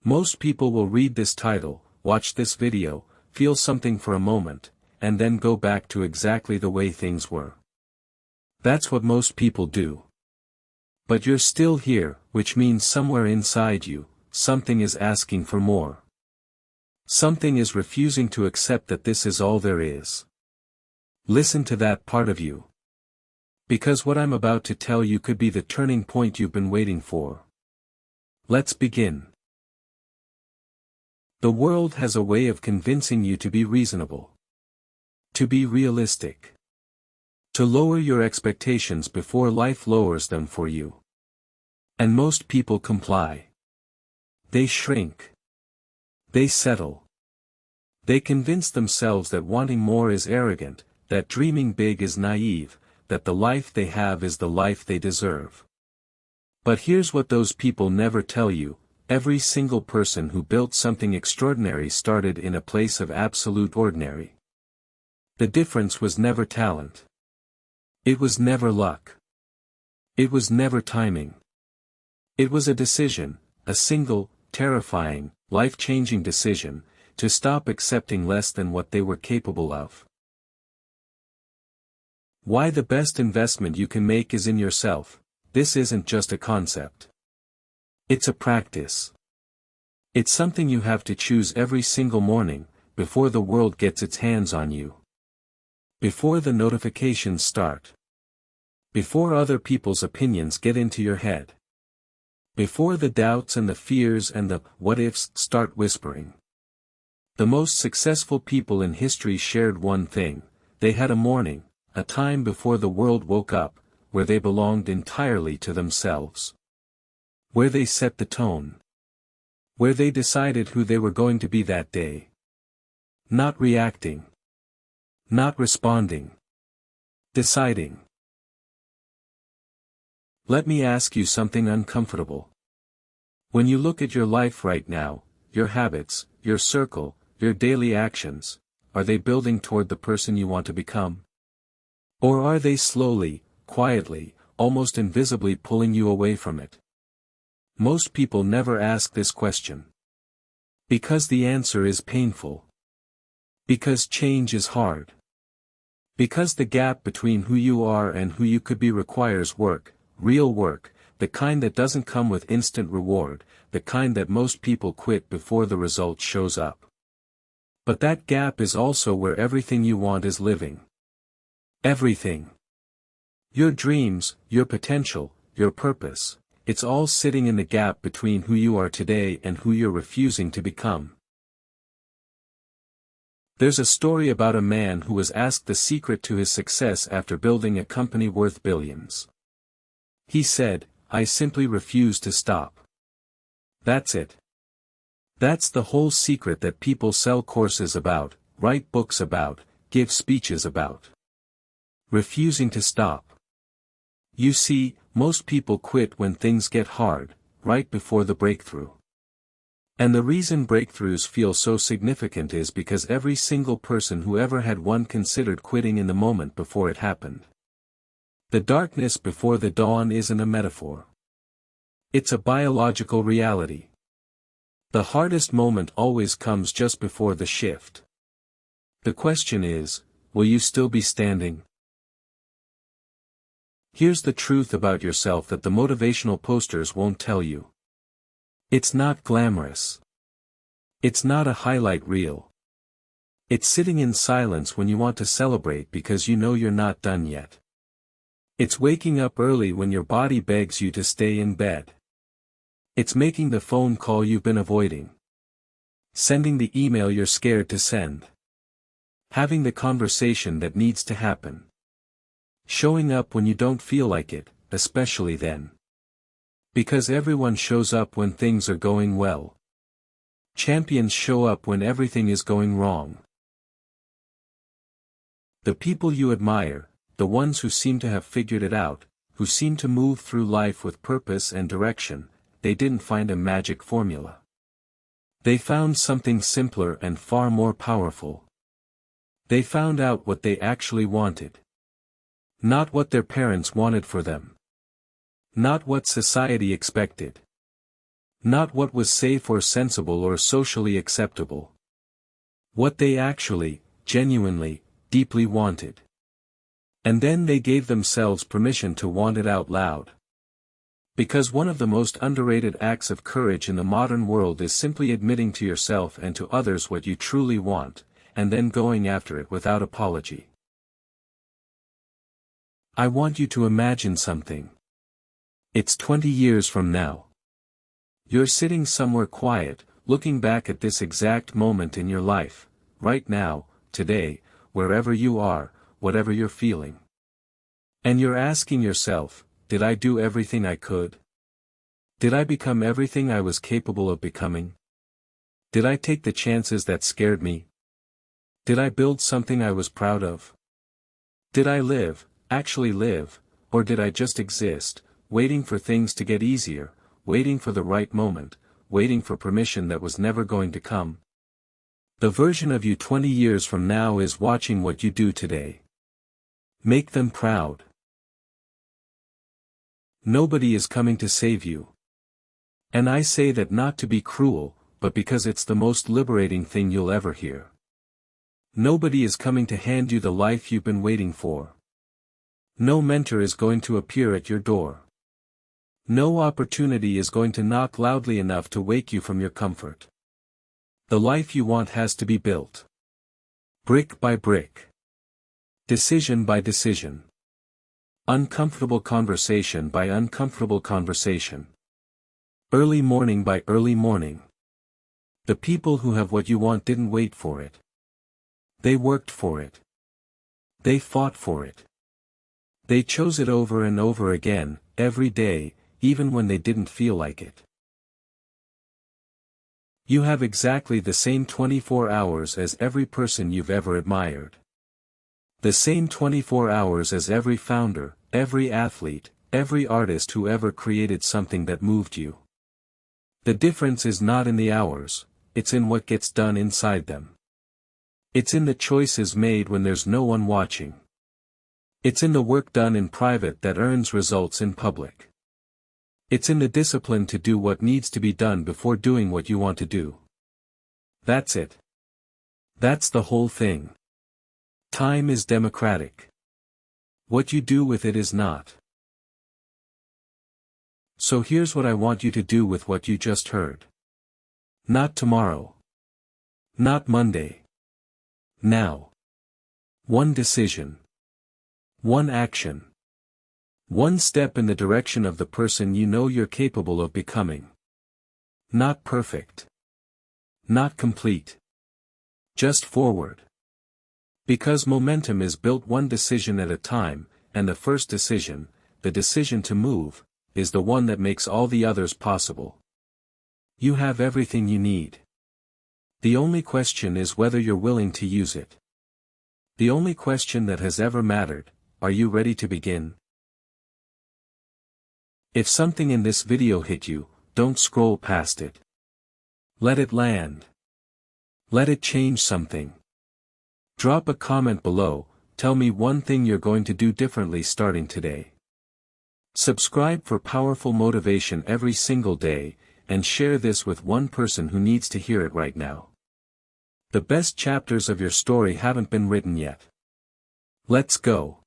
Most people will read this title, watch this video, feel something for a moment, and then go back to exactly the way things were. That's what most people do. But you're still here, which means somewhere inside you, something is asking for more. Something is refusing to accept that this is all there is. Listen to that part of you. Because what I'm about to tell you could be the turning point you've been waiting for. Let's begin. The world has a way of convincing you to be reasonable. To be realistic. To lower your expectations before life lowers them for you. And most people comply. They shrink. They settle. They convince themselves that wanting more is arrogant, that dreaming big is naive, that the life they have is the life they deserve. But here's what those people never tell you: every single person who built something extraordinary started in a place of absolute ordinary. The difference was never talent. It was never luck. It was never timing. It was a decision, a single, terrifying, life-changing decision, to stop accepting less than what they were capable of. Why the best investment you can make is in yourself. This isn't just a concept. It's a practice. It's something you have to choose every single morning, before the world gets its hands on you. Before the notifications start. Before other people's opinions get into your head. Before the doubts and the fears and the what-ifs start whispering. The most successful people in history shared one thing: they had a morning, a time before the world woke up, where they belonged entirely to themselves. Where they set the tone. Where they decided who they were going to be that day. Not reacting. Not responding. Deciding. Let me ask you something uncomfortable. When you look at your life right now, your habits, your circle, your daily actions, are they building toward the person you want to become? Or are they slowly, quietly, almost invisibly pulling you away from it? Most people never ask this question. Because the answer is painful. Because change is hard. Because the gap between who you are and who you could be requires work, real work, the kind that doesn't come with instant reward, the kind that most people quit before the result shows up. But that gap is also where everything you want is living. Everything. Your dreams, your potential, your purpose, it's all sitting in the gap between who you are today and who you're refusing to become. There's a story about a man who was asked the secret to his success after building a company worth billions. He said, "I simply refuse to stop." That's it. That's the whole secret that people sell courses about, write books about, give speeches about. Refusing to stop. You see, most people quit when things get hard, right before the breakthrough. And the reason breakthroughs feel so significant is because every single person who ever had one considered quitting in the moment before it happened. The darkness before the dawn isn't a metaphor. It's a biological reality. The hardest moment always comes just before the shift. The question is, will you still be standing? Here's the truth about yourself that the motivational posters won't tell you. It's not glamorous. It's not a highlight reel. It's sitting in silence when you want to celebrate because you know you're not done yet. It's waking up early when your body begs you to stay in bed. It's making the phone call you've been avoiding. Sending the email you're scared to send. Having the conversation that needs to happen. Showing up when you don't feel like it, especially then. Because everyone shows up when things are going well. Champions show up when everything is going wrong. The people you admire, the ones who seem to have figured it out, who seem to move through life with purpose and direction, they didn't find a magic formula. They found something simpler and far more powerful. They found out what they actually wanted. Not what their parents wanted for them. Not what society expected. Not what was safe or sensible or socially acceptable. What they actually, genuinely, deeply wanted. And then they gave themselves permission to want it out loud. Because one of the most underrated acts of courage in the modern world is simply admitting to yourself and to others what you truly want, and then going after it without apology. I want you to imagine something. It's 20 years from now. You're sitting somewhere quiet, looking back at this exact moment in your life, right now, today, wherever you are, whatever you're feeling. And you're asking yourself, did I do everything I could? Did I become everything I was capable of becoming? Did I take the chances that scared me? Did I build something I was proud of? Did I live, actually live, or did I just exist, waiting for things to get easier, waiting for the right moment, waiting for permission that was never going to come? The version of you 20 years from now is watching what you do today. Make them proud. Nobody is coming to save you. And I say that not to be cruel, but because it's the most liberating thing you'll ever hear. Nobody is coming to hand you the life you've been waiting for. No mentor is going to appear at your door. No opportunity is going to knock loudly enough to wake you from your comfort. The life you want has to be built. Brick by brick. Decision by decision. Uncomfortable conversation by uncomfortable conversation. Early morning by early morning. The people who have what you want didn't wait for it. They worked for it. They fought for it. They chose it over and over again, every day, even when they didn't feel like it. You have exactly the same 24 hours as every person you've ever admired. The same 24 hours as every founder, every athlete, every artist who ever created something that moved you. The difference is not in the hours, it's in what gets done inside them. It's in the choices made when there's no one watching. It's in the work done in private that earns results in public. It's in the discipline to do what needs to be done before doing what you want to do. That's it. That's the whole thing. Time is democratic. What you do with it is not. So here's what I want you to do with what you just heard. Not tomorrow. Not Monday. Now. One decision. One action. One step in the direction of the person you know you're capable of becoming. Not perfect. Not complete. Just forward. Because momentum is built one decision at a time, and the first decision, the decision to move, is the one that makes all the others possible. You have everything you need. The only question is whether you're willing to use it. The only question that has ever mattered, are you ready to begin? If something in this video hit you, don't scroll past it. Let it land. Let it change something. Drop a comment below, tell me one thing you're going to do differently starting today. Subscribe for powerful motivation every single day, and share this with one person who needs to hear it right now. The best chapters of your story haven't been written yet. Let's go.